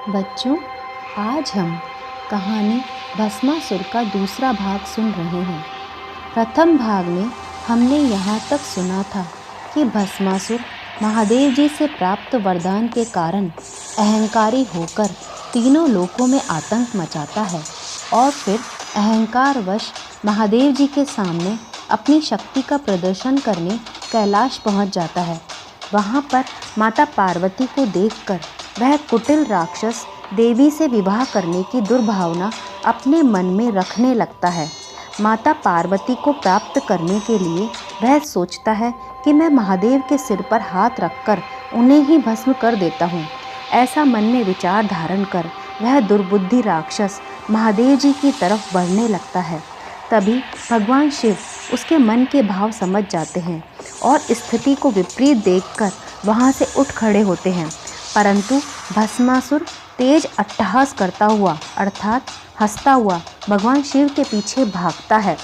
बच्चों, आज हम कहानी भस्मासुर का दूसरा भाग सुन रहे हैं। प्रथम भाग में हमने यहाँ तक सुना था कि भस्मासुर महादेव जी से प्राप्त वरदान के कारण अहंकारी होकर तीनों लोकों में आतंक मचाता है और फिर अहंकारवश महादेव जी के सामने अपनी शक्ति का प्रदर्शन करने कैलाश पहुँच जाता है। वहाँ पर माता पार्वती को देखकर वह कुटिल राक्षस देवी से विवाह करने की दुर्भावना अपने मन में रखने लगता है। माता पार्वती को प्राप्त करने के लिए वह सोचता है कि मैं महादेव के सिर पर हाथ रखकर उन्हें ही भस्म कर देता हूँ। ऐसा मन में विचार धारण कर वह दुर्बुद्धि राक्षस महादेव जी की तरफ बढ़ने लगता है। तभी भगवान शिव उसके मन के भाव समझ जाते हैं और स्थिति को विपरीत देखकर वहाँ से उठ खड़े होते हैं। परंतु भस्मासुर तेज अट्टहास करता हुआ अर्थात हंसता हुआ भगवान शिव के पीछे भागता है।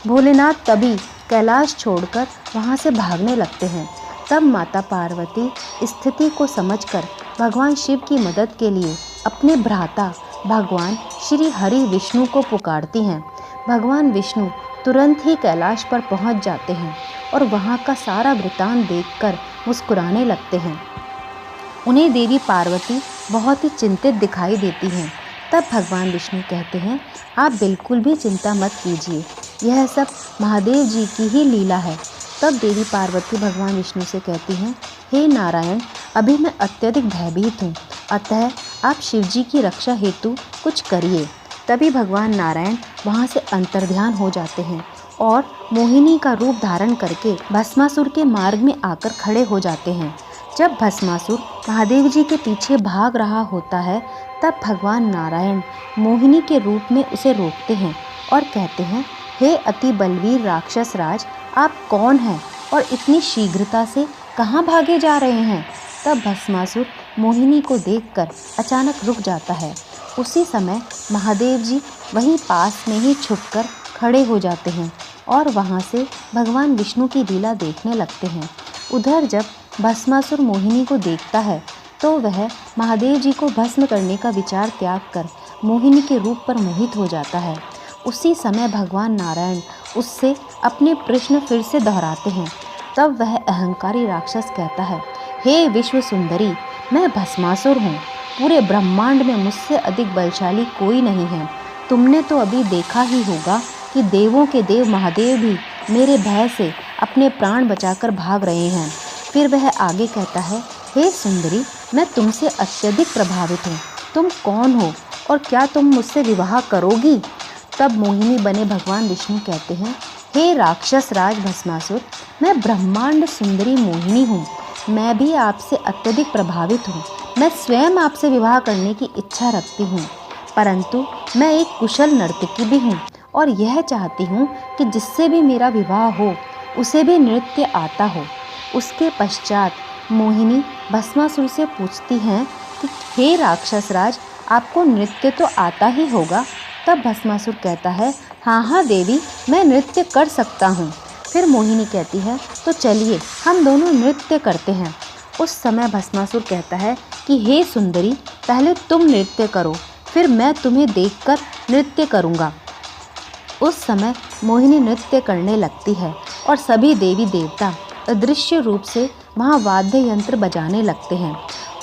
भोलेनाथ तभी कैलाश छोड़कर वहाँ से भागने लगते हैं। तब माता पार्वती स्थिति को समझकर भगवान शिव की मदद के लिए अपने भ्राता भगवान श्री हरि विष्णु को पुकारती हैं। भगवान विष्णु तुरंत ही कैलाश पर पहुँच जाते हैं और वहाँ का सारा वृतांत देखकर मुस्कुराने लगते हैं। उन्हें देवी पार्वती बहुत ही चिंतित दिखाई देती हैं। तब भगवान विष्णु कहते हैं, आप बिल्कुल भी चिंता मत कीजिए, यह सब महादेव जी की ही लीला है। तब देवी पार्वती भगवान विष्णु से कहती हैं, हे नारायण, अभी मैं अत्यधिक भयभीत हूँ, अतः आप शिव जी की रक्षा हेतु कुछ करिए। तभी भगवान नारायण वहाँ से अंतर्ध्यान हो जाते हैं और मोहिनी का रूप धारण करके भस्मासुर के मार्ग में आकर खड़े हो जाते हैं। जब भस्मासुर महादेव जी के पीछे भाग रहा होता है, तब भगवान नारायण मोहिनी के रूप में उसे रोकते हैं और कहते हैं, हे अति बलवीर राक्षस राज, आप कौन हैं और इतनी शीघ्रता से कहाँ भागे जा रहे हैं। तब भस्मासुर मोहिनी को देखकर अचानक रुक जाता है। उसी समय महादेव जी वहीं पास में ही छुपकर खड़े हो जाते हैं और वहाँ से भगवान विष्णु की लीला देखने लगते हैं। उधर जब भस्मासुर मोहिनी को देखता है तो वह महादेव जी को भस्म करने का विचार त्याग कर मोहिनी के रूप पर मोहित हो जाता है। उसी समय भगवान नारायण उससे अपने प्रश्न फिर से दोहराते हैं। तब वह अहंकारी राक्षस कहता है, हे विश्व सुंदरी, मैं भस्मासुर हूँ। पूरे ब्रह्मांड में मुझसे अधिक बलशाली कोई नहीं है। तुमने तो अभी देखा ही होगा कि देवों के देव महादेव भी मेरे भय से अपने प्राण बचाकर भाग रहे हैं। फिर वह आगे कहता है, हे सुंदरी, मैं तुमसे अत्यधिक प्रभावित हूँ। तुम कौन हो और क्या तुम मुझसे विवाह करोगी। तब मोहिनी बने भगवान विष्णु कहते हैं, हे राक्षस राज भस्मासुर, मैं ब्रह्मांड सुंदरी मोहिनी हूँ। मैं भी आपसे अत्यधिक प्रभावित हूँ। मैं स्वयं आपसे विवाह करने की इच्छा रखती हूँ, परंतु मैं एक कुशल नर्तकी भी हूँ और यह चाहती हूँ कि जिससे भी मेरा विवाह हो उसे भी नृत्य आता हो। उसके पश्चात मोहिनी भस्मासुर से पूछती हैं कि हे राक्षस राज, आपको नृत्य तो आता ही होगा। तब भस्मासुर कहता है, हाँ हाँ देवी, मैं नृत्य कर सकता हूँ। फिर मोहिनी कहती है, तो चलिए हम दोनों नृत्य करते हैं। उस समय भस्मासुर कहता है कि हे सुंदरी, पहले तुम नृत्य करो, फिर मैं तुम्हें देखकर नृत्य करूँगा। उस समय मोहिनी नृत्य करने लगती है और सभी देवी देवता अदृश्य रूप से वहाँ वाद्य यंत्र बजाने लगते हैं।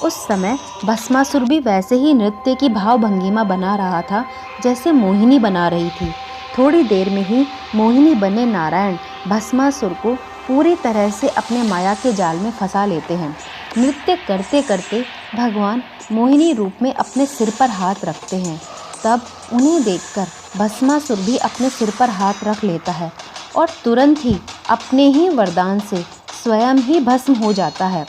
उस समय भस्मासुर भी वैसे ही नृत्य की भाव भंगिमा बना रहा था जैसे मोहिनी बना रही थी। थोड़ी देर में ही मोहिनी बने नारायण भस्मासुर को पूरी तरह से अपने माया के जाल में फंसा लेते हैं। नृत्य करते करते भगवान मोहिनी रूप में अपने सिर पर हाथ रखते हैं। तब उन्हें देखकर भस्मासुर भी अपने सिर पर हाथ रख लेता है और तुरंत ही अपने ही वरदान से स्वयं ही भस्म हो जाता है।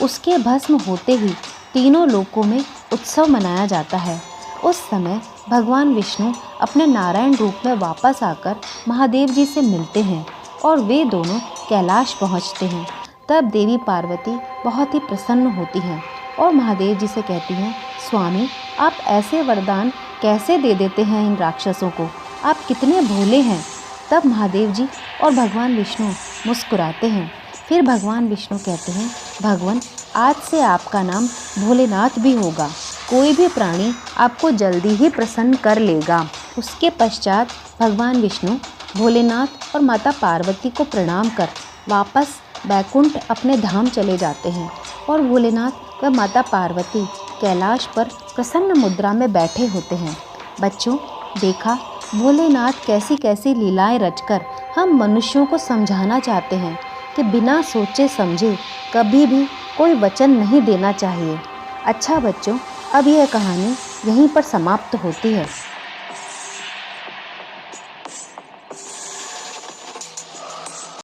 उसके भस्म होते ही तीनों लोकों में उत्सव मनाया जाता है। उस समय भगवान विष्णु अपने नारायण रूप में वापस आकर महादेव जी से मिलते हैं और वे दोनों कैलाश पहुंचते हैं। तब देवी पार्वती बहुत ही प्रसन्न होती हैं और महादेव जी से कहती हैं, स्वामी, आप ऐसे वरदान कैसे दे देते हैं इन राक्षसों को, आप कितने भोले हैं। तब महादेव जी और भगवान विष्णु मुस्कुराते हैं। फिर भगवान विष्णु कहते हैं, भगवान, आज से आपका नाम भोलेनाथ भी होगा कोई भी प्राणी आपको जल्दी ही प्रसन्न कर लेगा। उसके पश्चात भगवान विष्णु भोलेनाथ और माता पार्वती को प्रणाम कर वापस बैकुंठ अपने धाम चले जाते हैं और भोलेनाथ व माता पार्वती कैलाश पर प्रसन्न मुद्रा में बैठे होते हैं। बच्चों, देखा भोलेनाथ कैसी कैसी लीलाएं रचकर हम मनुष्यों को समझाना चाहते हैं कि बिना सोचे समझे कभी भी कोई वचन नहीं देना चाहिए। अच्छा बच्चों, अब यह कहानी यहीं पर समाप्त होती है।